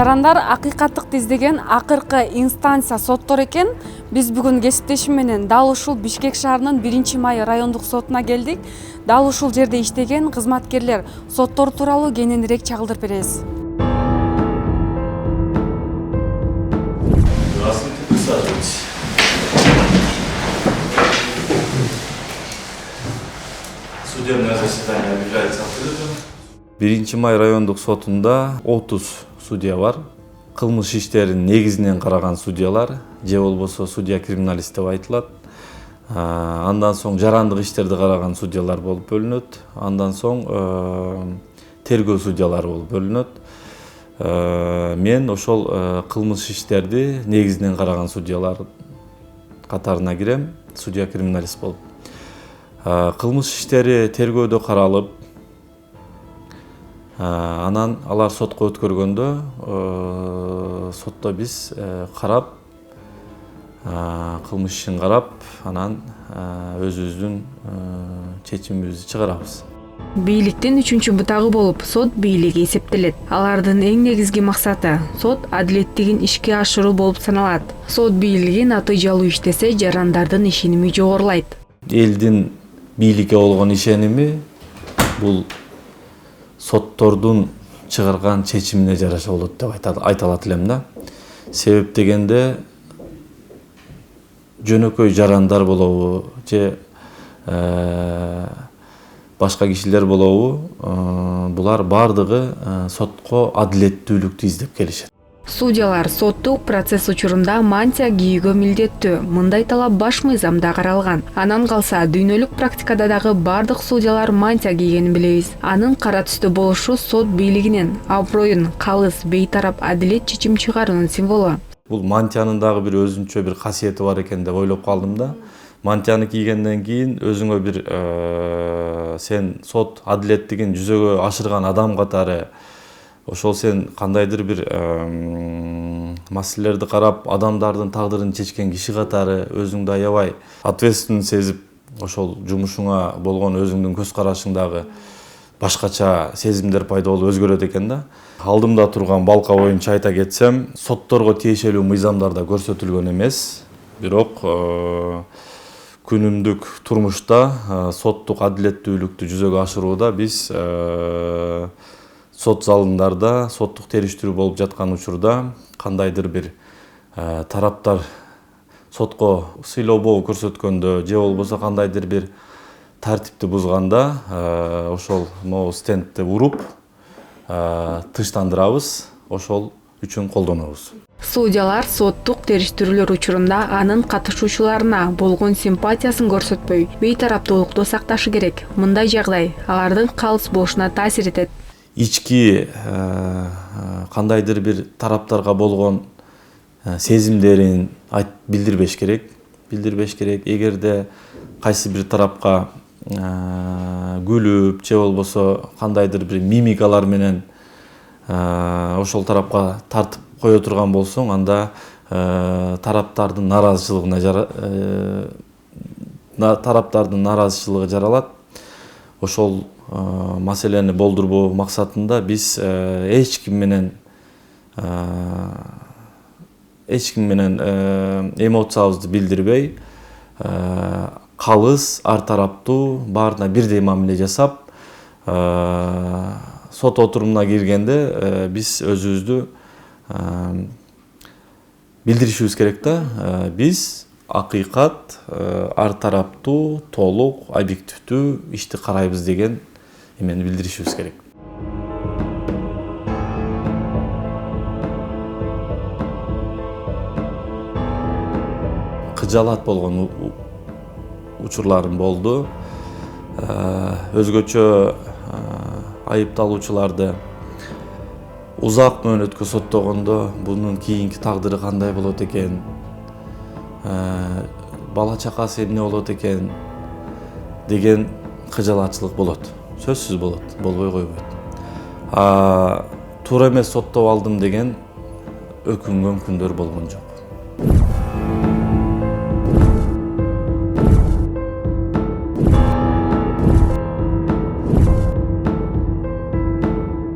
Жарандар акыйкаттыкты издеген акыркы инстанция соттор экен. Биз бүгүн кесиптешим менен дал ушул Бишкек шаарынын 1-май райондук сотуна келдик. Дал ушул жерде иштеген кызматкерлер соттор тууралуу кененирээк чагылдырып беребиз. Судебное заседание объявляется открытым. 1-май райондук сотунда 30 судья бар. Кылмыш иштерин негизинен караган судьялар, же болбосо судья криминалист деп айтылат. Андан соң жарандык иштерди караган судьялар болуп бөлүнөт. Андан соң тергөө судьялары болуп бөлүнөт. Мен ошол кылмыш иштерди негизинен караган судьялар катарына кирем, судья криминалист болуп. Кылмыш иштери тергөөдө каралып, анан алар сотко өткөргөндө сотто биз карап, кылмыш ишин карап, анан өзүбүздүн чечимибизди чыгарабыз. Бийликтин 3-чү бутагы болуп сот бийлиги эсептелет. Алардын эң негизги максаты сот адилеттигин ишке ашыруу болуп саналат. Сот бийлиги натыйжалуу иштесе, жарандардын ишеними жогорулайт. Элдин бийликке болгон ишеними бул соттордун чыгарган чечимине жараша болот деп айта алат элем да. Себеп дегенде жөнөкөй жарандар болобу же башка кишилер болобу, булар бардыгы сотко адилеттүүлүктү издеп келишет. Судьялар соттук процесс учурунда мантия кийүүгө милдеттүү. Мындай талап баш мыйзамда каралган. Анан калса дүйнөлүк практикада дагы бардык судьялар мантия кийгенин билебиз. Анын кара түстө болушу сот бийлигинин аброюн, калыс, бейтарап адилет чечим чыгаруунун символу. Бул мантиянын дагы бир өзүнчө бир касиети бар экен деп ойлоп калдым да. Мантияны кийгенден кийин өзүңө бир сен сот адилеттигин жүзөгө ашырган адам катары, ошол сен кандайдыр бир маселелерди карап, адамдардын тагдырын чечкен киши катары өзүңдү аябай ответственность сезип, ошол жумушуңа болгон өзүңдүн көз карашыңдагы башкача сезимдер пайда болуп өзгөрөт экен да. Алдымда турган балка боюнча айта кетсем, сотторго тиешелүү мыйзамдарда көрсөтүлгөн эмес, бирок күнүмдүк турмушта соттук адилеттүүлүктү жүзөгө ашырууда биз сот залындарда, соттук териштирүү болуп жаткан учурда кандайдыр бир тараптар сотко сыйлообоо көрсөткөндө же болбосо кандайдыр бир тартипти бузганда ошол могу стендти уруп тынчтандырабыз, ошол үчүн колдонобуз. Судьялар соттук териштирүүлөр учурунда анын катышуучуларына болгон симпатиясын көрсөтпөй, бейтараптуулукту сакташы керек. Мындай жагдай алардын калыс болушуна таасир этет. Ички кандайдыр бир тараптарга болгон сезимдерин билдирбеш керек. Эгерде кайсы бир тарапка күлүп же болбосо кандайдыр бир мимикалар менен ошол тарапка тартып кое турган болсоң, анда тараптардын нараазычылыгы жаралат. Ошол маселени болдурбоо максатында биз эч ким менен эмоциябызды билдирбей, калыс, ар тараптуу, баарына бирдей мамиле жасап, сот отурумуна киргенде биз өзүбүздү билдиришибиз керек да. Биз акыйкат, ар тараптуу, толук, объективдүү ишти карайбыз деген эмени билдиришибиз керек. Кыжаалат болгон учурларым болду. Өзгөчө айыпталуучуларды узак мөөнөткө соттогондо бунун кийинки тагдыры кандай болот экен, бала чакасы эмне болот экен деген кыжаалатчылык болот. Сөзсүз болот, болбой койбойт. Туура эмес соттоп алдым деген өкүнгөн күндөр болгон жок.